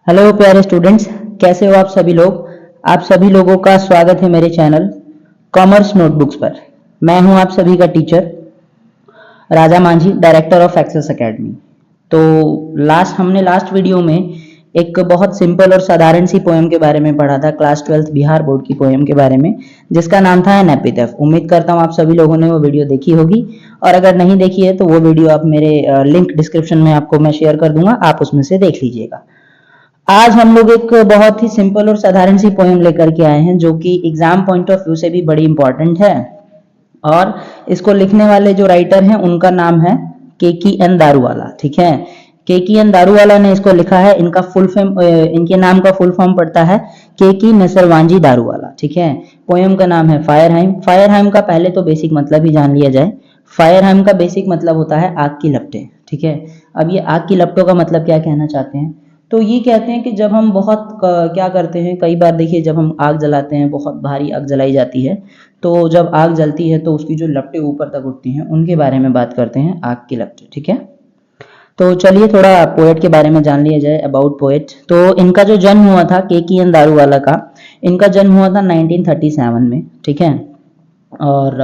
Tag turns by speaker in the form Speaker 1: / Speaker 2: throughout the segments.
Speaker 1: Hello प्यारे students, कैसे हो आप सभी लोग। आप सभी लोगों का स्वागत है मेरे चैनल कॉमर्स नोटबुक्स पर। मैं हूं आप सभी का teacher Raja Manjhi, director of Access Academy. तो हमने लास्ट वीडियो में एक बहुत सिंपल और साधारण सी पोएम के बारे में पढ़ा था, क्लास 12th बिहार बोर्ड की पोएम के बारे में, जिसका नाम था एन एपिथेफ। उम्मीद करता हूं आप सभी लोगों ने वो वीडियो देखी होगी, और अगर नहीं देखी है तो वो वीडियो आप मेरे लिंक डिस्क्रिप्शन में आपको मैं शेयर कर दूंगा, आप उसमें से देख लीजिएगा। आज हम लोग एक बहुत ही सिंपल और साधारण सी पोएम लेकर के आए हैं, जो कि एग्जाम पॉइंट ऑफ व्यू से भी बड़ी इंपॉर्टेंट है। और इसको लिखने वाले जो राइटर हैं उनका नाम है KK N दारूवाला। ठीक है, KK N दारूवाला ने इसको लिखा है। इनका फुल फॉर्म, इनके नाम का फुल फॉर्म पड़ता है KK नसरवांजी दारूवाला। ठीक है, पोएम का नाम है फायरहाइम। फायरहाइम का पहले तो बेसिक मतलब ही जान लिया जाए। फायरहाइम का बेसिक मतलब होता है आग की लपटें। ठीक है, अब ये आग की लपटों का मतलब क्या कहना चाहते हैं, तो ये कहते हैं कि जब हम क्या करते हैं, कई बार देखिए जब हम आग जलाते हैं, बहुत भारी आग जलाई जाती है, तो जब आग जलती है तो उसकी जो लपटें ऊपर तक उठती हैं, उनके बारे में बात करते हैं, आग की लपटें। ठीक है, तो चलिए थोड़ा पोएट के बारे में जान लिया जाए, अबाउट पोएट। तो इनका जो जन्म हुआ था, KK N दारूवाला का, इनका जन्म हुआ था 1937 में। ठीक है, और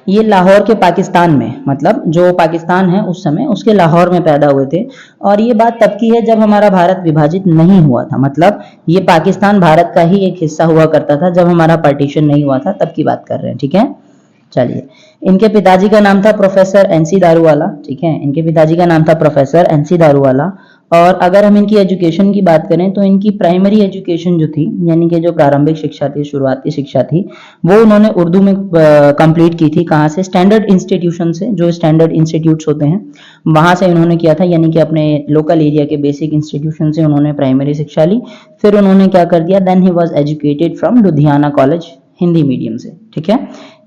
Speaker 1: ये लाहौर के पाकिस्तान में, मतलब जो पाकिस्तान है उस समय, उसके लाहौर में पैदा हुए थे। और ये बात तब की है जब हमारा भारत विभाजित नहीं हुआ था, मतलब ये पाकिस्तान भारत का ही एक हिस्सा हुआ करता था, जब हमारा पार्टीशन नहीं हुआ था तब की बात कर रहे हैं। ठीक है, चलिए। इनके पिताजी का नाम था प्रोफेसर NC दारूवाला। ठीक है, इनके पिताजी का नाम था प्रोफेसर NC दारूवाला। और अगर हम इनकी एजुकेशन की बात करें तो इनकी प्राइमरी एजुकेशन जो थी, यानी कि जो प्रारंभिक शिक्षा थी, शुरुआती शिक्षा थी, वो उन्होंने उर्दू में कंप्लीट की थी। कहाँ से? स्टैंडर्ड इंस्टीट्यूशन से, जो स्टैंडर्ड इंस्टीट्यूट्स होते हैं वहां से इन्होंने किया था, यानी कि अपने लोकल एरिया के बेसिक इंस्टीट्यूशन से उन्होंने प्राइमरी शिक्षा ली। फिर उन्होंने क्या कर दिया, then he was educated from Ludhiana college, Hindi medium से। ठीक है,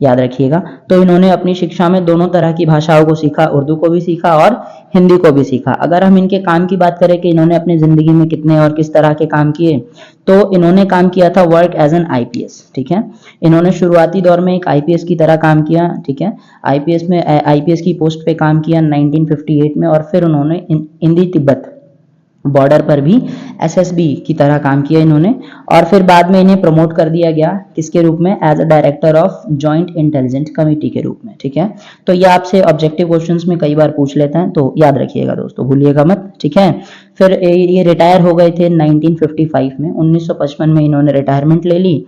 Speaker 1: याद रखिएगा। तो इन्होंने अपनी शिक्षा में दोनों तरह की भाषाओं को सीखा, उर्दू को भी सीखा और हिंदी को भी सीखा। अगर हम इनके काम की बात करें कि इन्होंने अपनी जिंदगी में कितने और किस तरह के काम किए, तो इन्होंने काम किया था वर्क एज एन IPS। ठीक है, इन्होंने शुरुआती दौर में एक IPS की तरह काम किया। ठीक है, IPS की पोस्ट पे काम किया 1958 में, और फिर उन्होंने इंडी तिब्बत बॉर्डर पर भी SSB की तरह काम किया इन्होंने। और फिर बाद में इन्हें प्रमोट कर दिया गया, किसके रूप में? As a director of joint intelligence committee के रूप में। ठीक है, तो ये आपसे ऑब्जेक्टिव क्वेश्चंस में कई बार पूछ लेते हैं, तो याद रखिएगा दोस्तों, भूलिएगा मत। ठीक है, फिर ये रिटायर हो गए थे 1955 में। 1955 में इन्होंने रिटायरमेंट ले ली,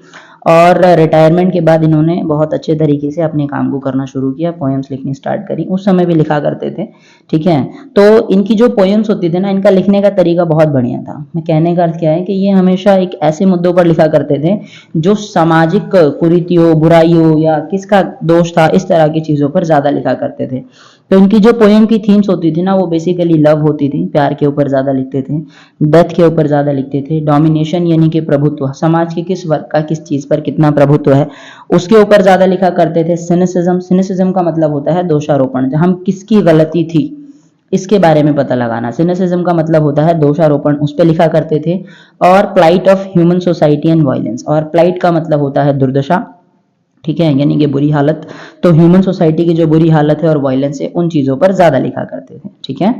Speaker 1: और रिटायरमेंट के बाद इन्होंने बहुत अच्छे तरीके से अपने काम को करना शुरू किया, पोएम्स लिखनी स्टार्ट करी। उस समय भी लिखा करते थे। ठीक है, तो इनकी जो पोएम्स होती थी ना, इनका लिखने का तरीका बहुत बढ़िया था। मैं कहने का अर्थ क्या है कि ये हमेशा एक ऐसे मुद्दों पर लिखा करते थे जो सामाजिक कुरीतियों, बुराइयों या किसका दोष था, इस तरह की चीजों पर ज्यादा लिखा करते थे। तो इनकी जो पोएम की थीम्स होती थी ना, वो बेसिकली लव होती थी, प्यार के ऊपर ज्यादा लिखते थे, डेथ के ऊपर ज्यादा लिखते थे, डोमिनेशन यानी कि प्रभुत्व, समाज के किस वर्ग का किस चीज पर कितना प्रभुत्व है, उसके ऊपर ज्यादा लिखा करते थे। सिनिसिज्म का मतलब होता है दोषारोपण, हम किसकी गलती थी इसके बारे में पता लगाना। सिनिसिज्म का मतलब होता है दोषारोपण, उस पर लिखा करते थे। और plight of human society and violence, और प्लाइट का मतलब होता है दुर्दशा। ठीक है, यानी कि बुरी हालत। तो ह्यूमन सोसाइटी की जो बुरी हालत है और वायलेंस है, उन चीजों पर ज्यादा लिखा करते थे। ठीक है,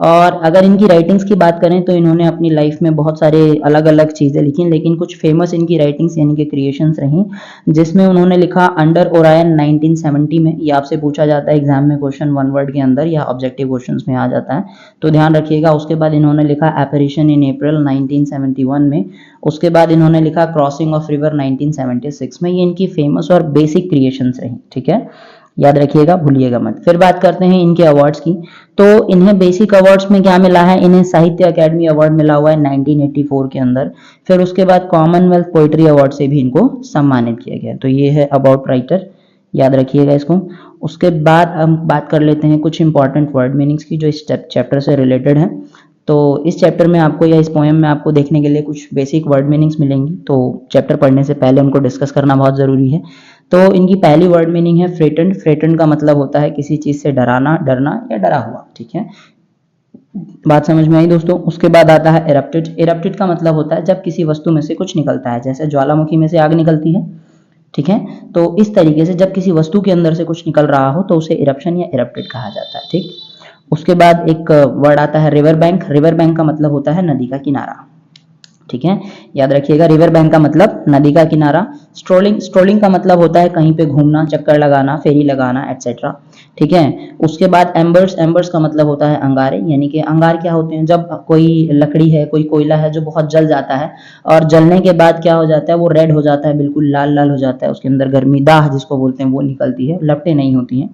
Speaker 1: और अगर इनकी राइटिंग्स की बात करें तो इन्होंने अपनी लाइफ में बहुत सारे अलग अलग चीजें लिखी, लेकिन कुछ फेमस इनकी राइटिंग्स यानी कि क्रिएशंस रही, जिसमें उन्होंने लिखा अंडर ओरायन 1970 में। ये आपसे पूछा जाता है एग्जाम में क्वेश्चन, वन वर्ड के अंदर या ऑब्जेक्टिव क्वेश्चन में आ जाता है, तो ध्यान रखिएगा। उसके बाद इन्होंने लिखा एपरिशन इन अप्रैल 1971 में। उसके बाद इन्होंने लिखा क्रॉसिंग ऑफ रिवर 1976 में। ये इनकी फेमस और बेसिक क्रिएशंस रही। ठीक है, याद रखिएगा, भूलिएगा मत। फिर बात करते हैं इनके अवार्ड्स की। तो इन्हें बेसिक अवार्ड्स में क्या मिला है, इन्हें साहित्य अकेडमी अवार्ड मिला हुआ है 1984 के अंदर। फिर उसके बाद कॉमनवेल्थ पोइट्री अवार्ड से भी इनको सम्मानित किया गया। तो ये है अबाउट राइटर, याद रखिएगा इसको। उसके बाद हम बात कर लेते हैं कुछ इंपॉर्टेंट वर्ड मीनिंग्स की, जो इस चैप्टर से रिलेटेड है। तो इस चैप्टर में आपको या इस पोएम में आपको देखने के लिए कुछ बेसिक वर्ड मीनिंग्स मिलेंगी, तो चैप्टर पढ़ने से पहले उनको डिस्कस करना बहुत ज़रूरी है। तो इनकी पहली वर्ड मीनिंग है फ्रेटेंड। फ्रेटेंड का मतलब होता है किसी चीज़ से डराना, डरना या डरा हुआ। ठीक है, बात समझ में आई दोस्तों। उसके बाद आता है इरप्टेड। इरप्टेड का मतलब होता है जब किसी वस्तु में से कुछ निकलता है, जैसे ज्वालामुखी में से आग निकलती है। ठीक है, तो इस तरीके से जब किसी वस्तु के अंदर से कुछ निकल रहा हो तो उसे इरप्शन या इरप्टेड कहा जाता है। ठीक, उसके बाद एक वर्ड आता है रिवर बैंक। रिवर बैंक का मतलब होता है नदी का किनारा। ठीक है, याद रखिएगा। रिवर बैंक का मतलब नदी का किनारा। स्ट्रोलिंग का मतलब होता है कहीं पे घूमना, चक्कर लगाना, फेरी लगाना, एटसेट्रा। ठीक है, उसके बाद एम्बर्स का मतलब होता है अंगारे, यानी कि अंगार क्या होते हैं, जब कोई लकड़ी है, कोई कोयला है जो बहुत जल जाता है और जलने के बाद क्या हो जाता है, वो रेड हो जाता है, बिल्कुल लाल लाल हो जाता है, उसके अंदर गर्मी दाह जिसको बोलते हैं वो निकलती है, लपटें नहीं होती हैं,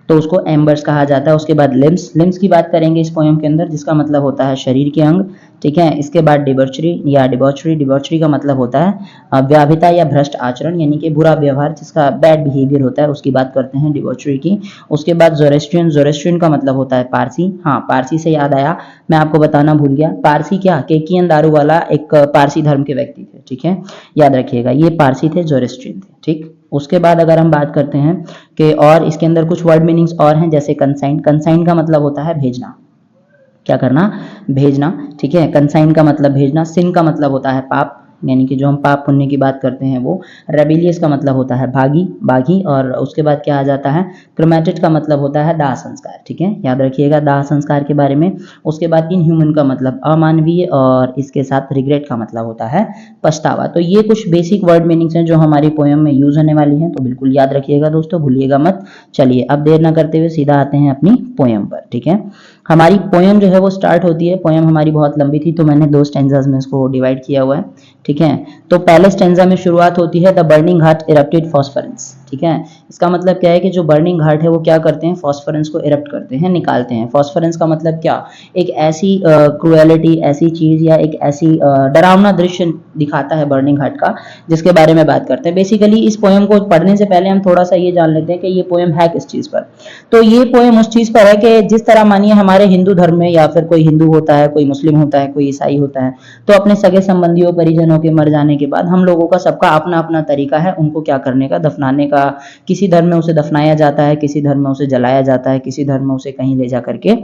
Speaker 1: तो उसको एम्बर्स कहा जाता है। उसके बाद लिम्स की बात करेंगे इस पोयम के अंदर, जिसका मतलब होता है शरीर के अंग। ठीक है, इसके बाद डिबॉर्चरी का मतलब होता है व्याभिता या भ्रष्ट आचरण, यानी कि बुरा व्यवहार, जिसका बैड बिहेवियर होता है, उसकी बात करते हैं डिबॉर्चरी की। उसके बाद जोरेस्ट्रियन का मतलब होता है पारसी। हाँ, पारसी से याद आया, मैं आपको बताना भूल गया, पारसी क्या, केकियन दारू वाला एक पारसी धर्म के व्यक्ति थे। ठीक है, याद रखिएगा, ये पारसी थे, जोरेस्ट्रियन थे। ठीक, उसके बाद अगर हम बात करते हैं कि और इसके अंदर कुछ वर्ड मीनिंग्स और हैं, जैसे कंसाइन का मतलब होता है भेजना, क्या करना, भेजना। ठीक है, कंसाइन का मतलब भेजना। सिन का मतलब होता है पाप, यानी कि जो हम पाप पुण्य की बात करते हैं वो। रेबिलियस का मतलब होता है बागी। और उसके बाद क्या आ जाता है, क्रोमेटेड का मतलब होता है दाह संस्कार। ठीक है, याद रखिएगा दाह संस्कार के बारे में। उसके बाद इनह्यूमन का मतलब अमानवीय, और इसके साथ रिग्रेट का मतलब होता है पछतावा। तो ये कुछ बेसिक वर्ड मीनिंग्स हैं जो हमारी पोयम में यूज होने वाली हैं, तो बिल्कुल याद रखिएगा दोस्तों, भूलिएगा मत। चलिए अब देर ना करते हुए सीधा आते हैं अपनी पोयम पर। ठीक है, हमारी पोयम जो है वो स्टार्ट होती है, पोयम हमारी बहुत लंबी थी तो मैंने 2 स्टेंजाज में इसको डिवाइड किया हुआ है। ठीक है, तो पहले स्टेंजा में शुरुआत होती है द बर्निंग हार्ट इरप्टेड फॉस्फरेंस। ठीक है, इसका मतलब क्या है कि जो बर्निंग हार्ट है वो क्या करते हैं, फॉस्फरेंस को इरप्ट करते हैं, निकालते हैं। फॉस्फरेंस का मतलब क्या, एक ऐसी क्रुएलिटी, ऐसी चीज या एक ऐसी डरावना दृश्य दिखाता है बर्निंग हार्ट का, जिसके बारे में बात करते हैं। बेसिकली इस पोयम को पढ़ने से पहले हम थोड़ा सा ये जान लेते हैं कि ये पोयम है किस चीज पर। तो ये पोयम उस चीज पर है कि जिस तरह मानिए हमारे हिंदू धर्म में या फिर कोई हिंदू होता है, कोई मुस्लिम होता है, कोई ईसाई होता है, तो अपने सगे संबंधियों परिजनों के मर जाने के बाद हम लोगों का सबका अपना अपना तरीका है उनको क्या करने का, दफनाने का। किसी धर्म में उसे दफनाया जाता है, किसी धर्म में उसे जलाया जाता है, किसी धर्म में उसे कहीं ले जा करके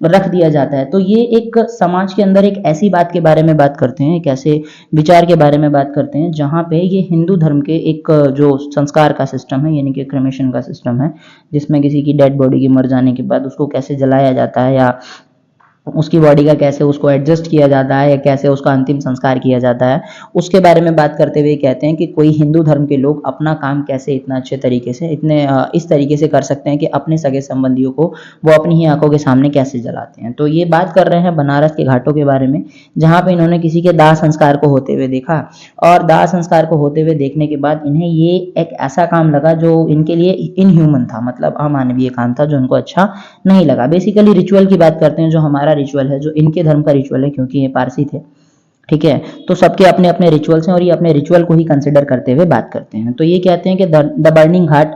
Speaker 1: रख दिया जाता है। तो ये एक समाज के अंदर एक ऐसी बात के बारे में बात करते हैं, एक ऐसे विचार के बारे में बात करते हैं जहाँ पे ये हिंदू धर्म के एक जो संस्कार का सिस्टम है, यानी कि क्रेमेशन का सिस्टम है, जिसमें किसी की डेड बॉडी के मर जाने के बाद उसको कैसे जलाया जाता है या उसकी बॉडी का कैसे उसको एडजस्ट किया जाता है या कैसे उसका अंतिम संस्कार किया जाता है, उसके बारे में बात करते हुए कहते हैं कि कोई हिंदू धर्म के लोग अपना काम कैसे इतना अच्छे तरीके से, इतने इस तरीके से कर सकते हैं कि अपने सगे संबंधियों को वो अपनी ही आंखों के सामने कैसे जलाते हैं। तो ये बात कर रहे हैं बनारस के घाटों के बारे में, जहाँ पे इन्होंने किसी के दाह संस्कार को होते हुए देखा, और दाह संस्कार को होते हुए देखने के बाद इन्हें ये एक ऐसा काम लगा जो इनके लिए इनह्यूमन था, मतलब अमानवीय काम था, जो इनको अच्छा नहीं लगा। बेसिकली रिचुअल की बात करते हैं, जो हमारा रिचुअल है, जो इनके धर्म का रिचुअल है, क्योंकि ये पारसी थे। ठीक है, तो सबके अपने अपने रिचुअल्स हैं और ये अपने रिचुअल को ही कंसिडर करते हुए बात करते हैं। तो ये कहते हैं कि the burning heart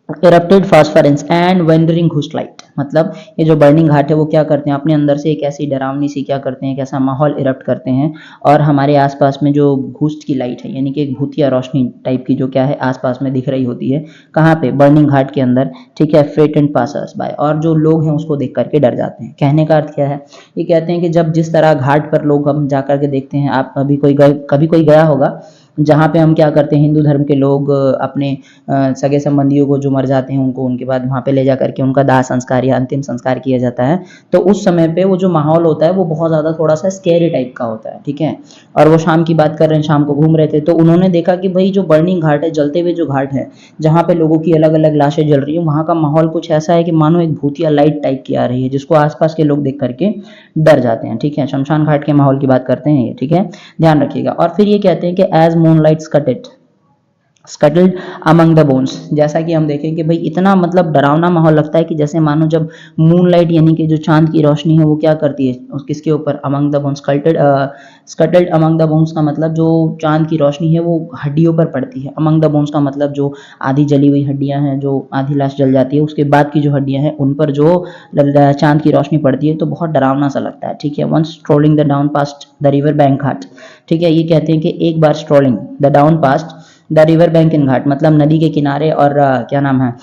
Speaker 1: erupted phosphorescence and wandering ghost light, मतलब ये जो बर्निंग हार्ट है वो क्या करते हैं, अपने अंदर से एक ऐसी डरावनी सी क्या करते हैं, एक ऐसा माहौल इरप्ट करते हैं, और हमारे आसपास में जो घुस्ट की लाइट है, यानी कि एक भूतिया रोशनी टाइप की जो क्या है आसपास में दिख रही होती है, कहाँ पे, बर्निंग हार्ट के अंदर। ठीक है, फ्रेटेंड पासर्स बाय, और जो लोग हैं उसको देख करके डर जाते हैं। कहने का अर्थ क्या है, ये कहते हैं कि जब जिस तरह घाट पर लोग हम जा करके देखते हैं, आप कभी कोई गया होगा, जहाँ पे हम क्या करते हैं, हिंदू धर्म के लोग अपने सगे संबंधियों को जो मर जाते हैं उनको उनके बाद वहाँ पे ले जा करके उनका दाह संस्कार या अंतिम संस्कार किया जाता है। तो उस समय पे वो जो माहौल होता है वो बहुत ज़्यादा थोड़ा सा स्केरी टाइप का होता है। ठीक है, और वो शाम की बात कर रहे हैं, शाम को घूम रहे थे तो उन्होंने देखा कि भाई जो बर्निंग घाट है, जलते हुए जो घाट है, जहाँ पे लोगों की अलग अलग लाशें जल रही है, वहाँ का माहौल कुछ ऐसा है कि मानो एक भूतिया लाइट टाइप की आ रही है, जिसको आसपास के लोग देख करके डर जाते हैं। ठीक है, शमशान घाट के माहौल की बात करते हैं ये। ठीक है, ध्यान रखिएगा। और फिर ये कहते हैं कि as moonlight scuttled among the bones, जैसा कि हम देखें कि भाई इतना मतलब डरावना माहौल लगता है कि जैसे मानो जब मूनलाइट यानी कि जो चांद की रोशनी है वो क्या करती है किसके ऊपर, among the bones. Scuttled among the bones का मतलब जो चांद की रोशनी है वो हड्डियों पर पड़ती है। अमंग द बोन्स का मतलब जो आधी जली हुई हड्डियां हैं, जो आधी लाश जल जाती है उसके बाद की जो हड्डियां हैं उन पर जो चांद की रोशनी पड़ती है तो बहुत डरावना सा लगता है। ठीक है, once strolling the down past the river bank ghat. ठीक है, ये कहते हैं कि एक बार strolling the down past the river bank in ghat, मतलब नदी के किनारे और क्या नाम है,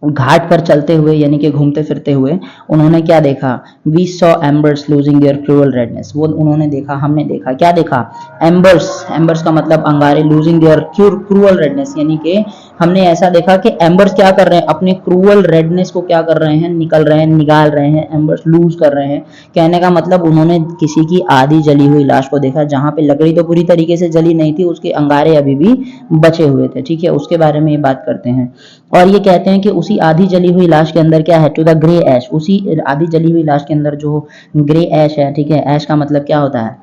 Speaker 1: घाट पर चलते हुए यानी कि घूमते फिरते हुए उन्होंने क्या देखा, we saw embers losing their cruel redness, वो उन्होंने देखा, हमने देखा, क्या देखा, एम्बर्स का मतलब अंगारे, लूजिंग देयर क्रूअल रेडनेस यानी कि हमने ऐसा देखा कि एम्बर्स क्या कर रहे हैं, अपने क्रूअल रेडनेस को क्या कर रहे हैं, निकल रहे हैं, निकाल रहे हैं, एम्बर्स लूज कर रहे हैं। कहने का मतलब उन्होंने किसी की आधी जली हुई लाश को देखा, जहां पे लकड़ी तो पूरी तरीके से जली नहीं थी, उसके अंगारे अभी भी बचे हुए थे। ठीक है, उसके बारे में ये बात करते हैं। और ये कहते हैं कि उसी आधी जली हुई लाश के अंदर क्या है, टू द ग्रे ऐश, उसी आधी जली हुई लाश के अंदर जो ग्रे ऐश है, ठीक है, ऐश का मतलब क्या होता है,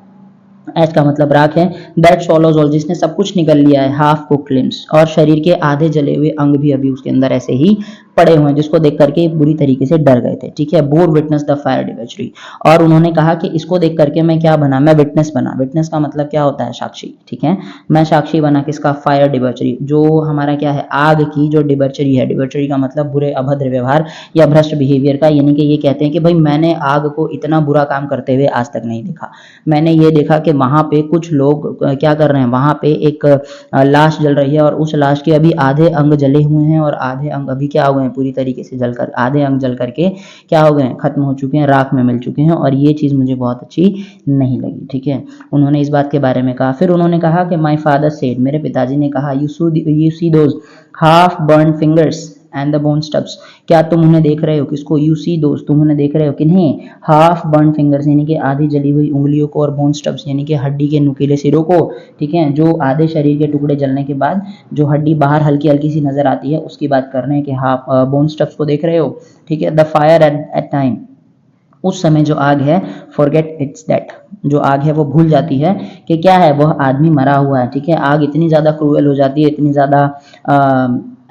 Speaker 1: ऐश का मतलब राख है, दैट swallows all, जिसने सब कुछ निकल लिया है, हाफ कुक्ड लिम्स, और शरीर के आधे जले हुए अंग भी अभी उसके अंदर ऐसे ही पड़े हुए हैं, जिसको देख करके बुरी तरीके से डर गए थे। ठीक है, बोर विटनेस द फायर डिबेचरी, और उन्होंने कहा कि इसको देख करके मैं क्या बना, मैं विटनेस बना। विटनेस का मतलब क्या होता है, साक्षी। ठीक है, मैं साक्षी बना किसका, फायर डिबेचरी, जो हमारा क्या है, आग की जो डिबेचरी है। डिबेचरी का मतलब बुरे अभद्र व्यवहार या भ्रष्ट बिहेवियर का, यानी कि ये कहते हैं कि भाई मैंने आग को इतना बुरा काम करते हुए आज तक नहीं देखा। मैंने ये देखा कि वहां पे कुछ लोग क्या कर रहे हैं, वहां पे एक लाश जल रही है, और उस लाश के अभी आधे अंग जले हुए हैं, और आधे अंग अभी क्या हो गए हैं, पूरी तरीके से जलकर, आधे अंग जल करके क्या हो गए हैं, खत्म हो चुके हैं, राख में मिल चुके हैं। और ये चीज मुझे बहुत अच्छी नहीं लगी। ठीक है, उन्होंने इस बात के बारे में कहा। फिर उन्होंने कहा कि माई फादर सेड, मेरे पिताजी ने कहा, you see those half burn fingers and the bone stubs, क्या तुम उन्हें देख रहे हो, किसको, यू सी दोस्त, तुम उन्हें देख रहे हो, किन्हें, हाफ बर्न फिंगर्स यानी कि आधी जली हुई उंगलियों को, और बोन स्टब्स यानी कि हड्डी के नुकीले सिरों को। ठीक है, जो आधे शरीर के टुकड़े जलने के बाद जो हड्डी बाहर हल्की हल्की सी नजर आती है, उसकी बात कर रहे हैं कि हाफ बोन स्टब्स को देख रहे हो। ठीक है, द फायर एट टाइम, उस समय जो आग है, फॉरगेट इट्स दैट, जो आग है वो भूल जाती है कि क्या है, वह आदमी मरा हुआ है। ठीक है, आग इतनी ज्यादा क्रूएल हो जाती है, इतनी ज्यादा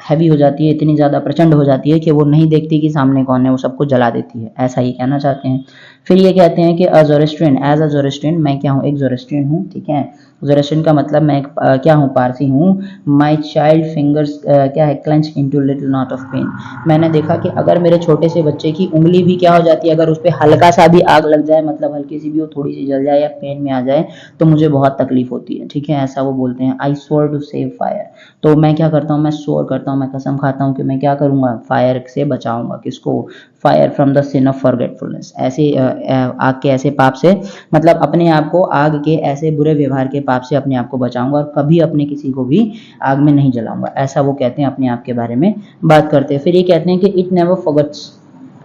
Speaker 1: हैवी हो जाती है, इतनी ज्यादा प्रचंड हो जाती है कि वो नहीं देखती कि सामने कौन है, वो सबको जला देती है। ऐसा ही कहना चाहते हैं। फिर ये कहते हैं कि अ ज़ोरास्ट्रियन, एज अ ज़ोरास्ट्रियन, मैं क्या हूँ, एक ज़ोरास्ट्रियन हूँ। ठीक है, ज़ोरास्ट्रियन का मतलब मैं एक क्या हूँ, पारसी हूँ। माई चाइल्ड फिंगर्स क्या है, clench into little knot of pain, मैंने देखा कि अगर मेरे छोटे से बच्चे की उंगली भी क्या हो जाती है, अगर उस पर हल्का सा भी आग लग जाए, मतलब हल्की सी भी वो थोड़ी सी जल जाए या पेन में आ जाए, तो मुझे बहुत तकलीफ होती है। ठीक है, ऐसा वो बोलते हैं। आई स्वोर टू सेव फायर, तो मैं क्या करता हूँ, मैं स्वोर करता हूँ, मैं कसम खाता हूँ कि मैं क्या करूंगा, फायर से बचाऊंगा, किसको, fire from the sin of forgetfulness, ऐसे आग के ऐसे पाप से, मतलब अपने आप को आग के ऐसे बुरे व्यवहार के पाप से अपने आप को बचाऊंगा, और कभी अपने किसी को भी आग में नहीं जलाऊंगा। ऐसा वो कहते हैं, अपने आप के बारे में बात करते हैं। फिर ये कहते हैं कि it never forgets,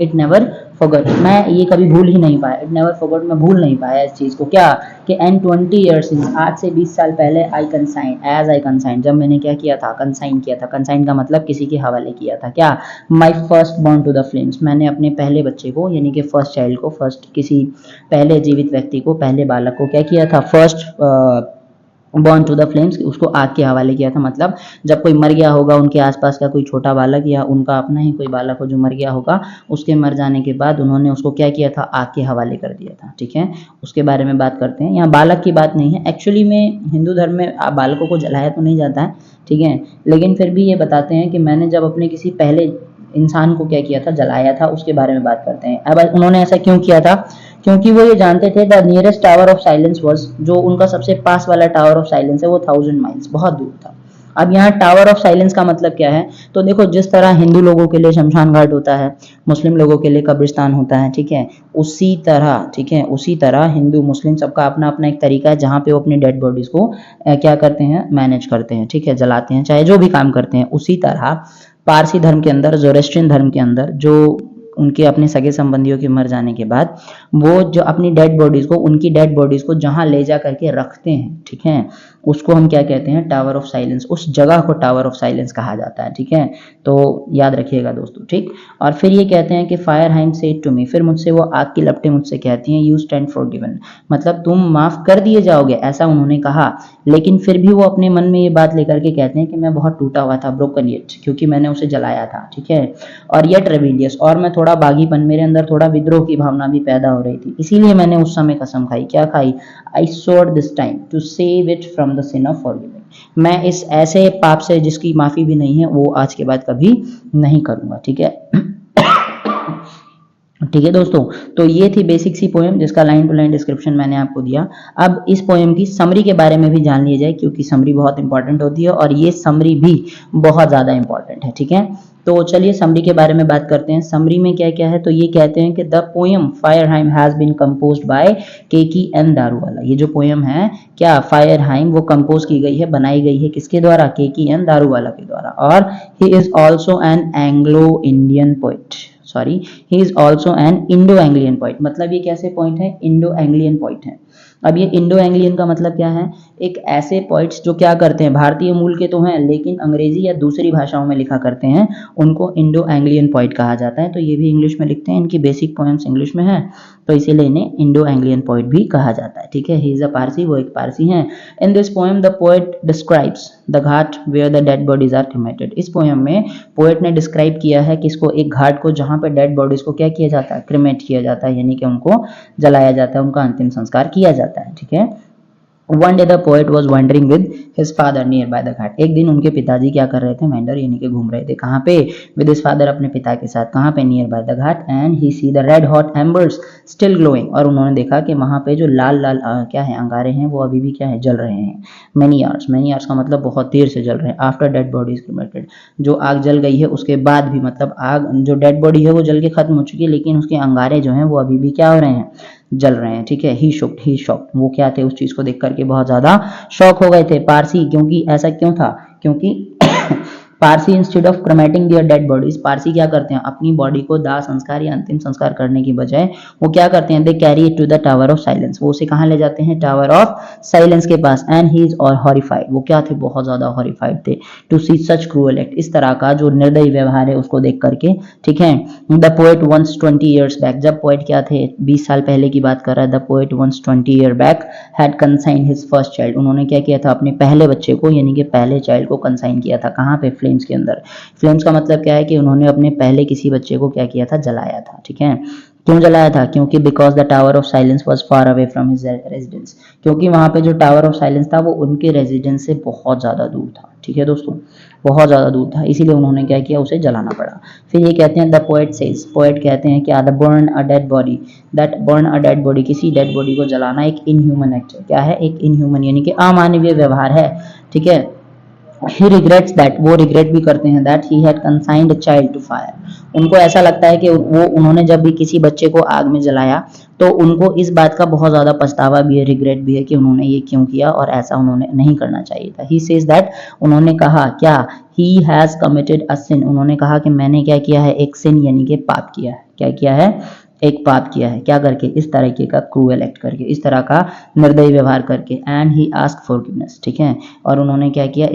Speaker 1: it never forget, मैं ये कभी भूल ही नहीं पाया, इट नेवर फॉरगेट, मैं भूल नहीं पाया इस चीज को, क्या कि एंड 20 ईयर्स, आज से 20 साल पहले, आई कंसाइन, एज आई कंसाइन, जब मैंने क्या किया था, कंसाइन किया था। कंसाइन का मतलब किसी के हवाले किया था, क्या, my firstborn to the flames, मैंने अपने पहले बच्चे को, यानी कि फर्स्ट चाइल्ड को, फर्स्ट किसी पहले जीवित व्यक्ति को, पहले बालक को क्या किया था, firstborn to the flames, उसको आग के हवाले किया था। मतलब जब कोई मर गया होगा, उनके आसपास का कोई छोटा बालक या उनका अपना ही कोई बालक हो जो मर गया होगा, उसके मर जाने के बाद उन्होंने उसको क्या किया था, आग के हवाले कर दिया था। ठीक है, उसके बारे में बात करते हैं। यहाँ बालक की बात नहीं है, एक्चुअली में हिंदू धर्म में बालकों को जलाया तो नहीं जाता है। ठीक है, लेकिन फिर भी ये बताते हैं कि मैंने जब अपने किसी पहले इंसान को क्या किया था, जलाया था, उसके बारे में बात करते हैं। अब उन्होंने ऐसा क्यों किया था, क्योंकि वो ये जानते थे the nearest tower of silence was, जो उनका सबसे पास वाला टावर ऑफ साइलेंस है वो 1000 माइल्स, बहुत दूर था। अब यहाँ टावर ऑफ साइलेंस का मतलब क्या है, तो देखो जिस तरह हिंदू लोगों के लिए शमशान घाट होता है, मुस्लिम लोगों के लिए कब्रिस्तान होता है, ठीक है, उसी तरह, ठीक है, उसी तरह हिंदू मुस्लिम सबका अपना अपना एक तरीका है जहाँ पे वो अपनी डेड बॉडीज को क्या करते हैं, मैनेज करते हैं। ठीक है, जलाते हैं, चाहे जो भी काम करते हैं। उसी तरह पारसी धर्म के अंदर, ज़ोरास्ट्रियन धर्म के अंदर, जो उनके अपने सगे संबंधियों के मर जाने के बाद वो जो अपनी डेड बॉडीज को, उनकी डेड बॉडीज को जहां ले जा करके रखते हैं, ठीक है, उसको हम क्या कहते हैं, टावर ऑफ साइलेंस, उस जगह को टावर ऑफ साइलेंस कहा जाता है। ठीक है, तो याद रखिएगा दोस्तों। ठीक, और फिर ये कहते हैं कि fire hind said to me, फिर मुझसे वो आग की लपटें मुझसे कहती हैं, यू स्टैंड फॉरगिवन, मतलब तुम माफ कर दिए जाओगे, ऐसा उन्होंने कहा। लेकिन फिर भी वो अपने मन में ये बात लेकर के कहते हैं कि मैं बहुत टूटा हुआ था, ब्रोकन येट, क्योंकि मैंने उसे जलाया था। ठीक है, और येट रेबिलियस, और मैं थोड़ा बागीपन, मेरे अंदर थोड़ा विद्रोह की भावना भी पैदा हो रही थी, इसीलिए मैंने उस समय कसम खाई। क्या खाई, I swore this time to save it from the sin of forgiving, मैं इस ऐसे पाप से जिसकी माफी भी नहीं है वो आज के बाद कभी नहीं करूंगा। ठीक है ठीक है दोस्तों, तो ये थी बेसिक सी पोएम जिसका लाइन टू लाइन डिस्क्रिप्शन मैंने आपको दिया। अब इस पोएम की समरी के बारे में भी जान लिया जाए, क्योंकि समरी बहुत इंपॉर्टेंट होती है और ये समरी भी बहुत ज़्यादा इंपॉर्टेंट है। ठीक है, तो चलिए समरी के बारे में बात करते हैं। समरी में क्या क्या है, तो ये कहते हैं कि the poem fire hymn has been composed by KKN Daruwalla. ये जो पोएम है क्या फायरहाइम वो कंपोज की गई है, बनाई गई है किसके द्वारा, KKN दारूवाला के द्वारा। और he is also an Anglo Indian poet, sorry he is also an Indo Anglian poet. मतलब ये कैसे पॉइंट है, इंडो एंग्लियन पोइट है। अब ये इंडो एंग्लियन का मतलब क्या है, एक ऐसे पोइट्स जो क्या करते हैं, भारतीय मूल के तो हैं लेकिन अंग्रेजी या दूसरी भाषाओं में लिखा करते हैं, उनको इंडो एंग्लियन पोइट कहा जाता है। तो ये भी इंग्लिश में लिखते हैं, इनकी बेसिक पोएम्स इंग्लिश में है, तो इसीलिए इन्हें इंडो एंग्लियन पोइट भी कहा जाता है। ठीक है, ही इज अ पारसी, वो एक पारसी हैं। In this poem the poet describes the ghat where the dead bodies are cremated. इस पोएम में पोएट ने डिस्क्राइब किया है किसको, एक घाट को जहां पे डेड बॉडीज को क्या किया जाता है, क्रिमेट किया जाता है, यानी कि उनको जलाया जाता है, उनका अंतिम संस्कार किया जाता है। ठीक है, One day the poet was wandering with his father nearby the घाट। एक दिन उनके पिताजी क्या कर रहे थे, वेंडर यानी कि घूम रहे थे, कहाँ पे, विद हिज फादर अपने पिता के साथ, कहाँ पे, near by the Ghat, and he see the red hot एम्बर्स still glowing. और उन्होंने देखा कि वहाँ पे जो लाल लाल क्या है अंगारे हैं वो अभी भी क्या है, जल रहे हैं। मैनी आवर्स का मतलब बहुत देर से जल रहे हैं। After dead body is cremated, जो आग जल गई है उसके बाद भी, मतलब आग जो डेड बॉडी है वो जल के खत्म हो चुकी है लेकिन उसके अंगारे जो हैं वो अभी भी क्या हो रहे हैं, जल रहे हैं। ठीक है, ही शॉक्ड, वो क्या थे, उस चीज को देख करके बहुत ज्यादा शॉक हो गए थे पारसी। क्योंकि ऐसा क्यों था, क्योंकि Parsi instead of cremating their dead bodies, Parsi क्या करते हैं, अपनी बॉडी को दाह संस्कार या अंतिम संस्कार करने की बजाय वो क्या करते हैं, they carry it to the tower of silence, वो उसे कहाँ ले जाते हैं, टावर ऑफ साइलेंस के पास। एंड ही इज और हॉरिफाइड, वो क्या थे, बहुत ज्यादा हॉरिफाइड थे, to see such cruel act, इस तरह का जो निर्दयी व्यवहार है उसको देख करके। ठीक है, the poet once 20 years back, जब पोएट क्या थे, 20 साल पहले की बात कर रहा है, the poet once 20 year back had consign his first child, उन्होंने क्या किया था, अपने पहले बच्चे को यानी कि पहले चाइल्ड को कंसाइन किया था, कहाँ पे, फ्लेम्स के अंदर। फ्लेम्स का मतलब क्या है कि उन्होंने अपने पहले किसी बच्चे को क्या किया था, जलाया था। ठीक है, क्यों जलाया था, क्योंकि because the tower of silence was far away from his residence, क्योंकि वहां पे जो टावर ऑफ साइलेंस था वो उनके रेजिडेंस से बहुत ज्यादा दूर था। ठीक है दोस्तों, बहुत ज्यादा दूर था, इसीलिए उन्होंने क्या किया, उसे जलाना पड़ा। फिर ये कहते हैं द पोएट सेज, पोएट कहते हैं कि the burn a dead body, that burn a dead body, किसी डेड बॉडी को जलाना एक इनह्यूमन एक्ट है। क्या है, एक इनह्यूमन यानी कि अमानवीय व्यवहार है। ठीक है, he regrets that, वो रिग्रेट भी करते हैं, that he had consigned a child to fire, उनको ऐसा लगता है कि वो उन्होंने जब भी किसी बच्चे को आग में जलाया तो उनको इस बात का बहुत ज़्यादा पछतावा भी है, रिग्रेट भी है कि उन्होंने ये क्यों किया और ऐसा उन्होंने नहीं करना चाहिए था। he says that, उन्होंने कहा क्या, he has committed a sin, उन्होंने कहा कि मैंने क्या किया है, एक sin यानी कि पाप किया है। क्या किया है, एक पाप किया है, क्या करके, इस तरीके का क्रूअल एक्ट करके, इस तरह का निर्दयी व्यवहार करके। एंड ही आस्क फॉरगिवनेस, ठीक है, और उन्होंने क्या किया,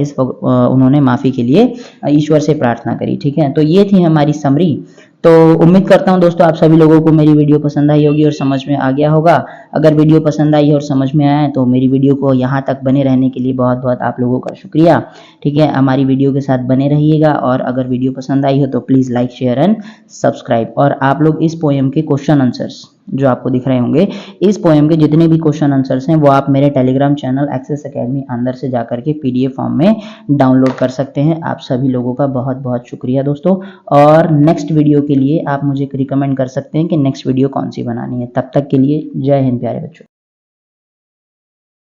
Speaker 1: उन्होंने माफी के लिए ईश्वर से प्रार्थना करी। ठीक है, तो ये थी हमारी समरी। तो उम्मीद करता हूं दोस्तों आप सभी लोगों को मेरी वीडियो पसंद आई होगी और समझ में आ गया होगा। अगर वीडियो पसंद आई और समझ में आया है तो मेरी वीडियो को यहाँ तक बने रहने के लिए बहुत बहुत आप लोगों का शुक्रिया। ठीक है, हमारी वीडियो के साथ बने रहिएगा और अगर वीडियो पसंद आई हो तो please like share and subscribe. और आप लोग इस पोएम के क्वेश्चन आंसर्स जो आपको दिख रहे होंगे, इस पोएम के जितने भी क्वेश्चन आंसर्स हैं वो आप मेरे टेलीग्राम चैनल एक्सेस एकेडमी अंदर से जाकर के PDF फॉर्म में डाउनलोड कर सकते हैं। आप सभी लोगों का बहुत बहुत शुक्रिया दोस्तों। और नेक्स्ट वीडियो के लिए आप मुझे रिकमेंड कर सकते हैं कि नेक्स्ट वीडियो कौन सी बनानी है। तब तक के लिए जय हिंद प्यारे बच्चों।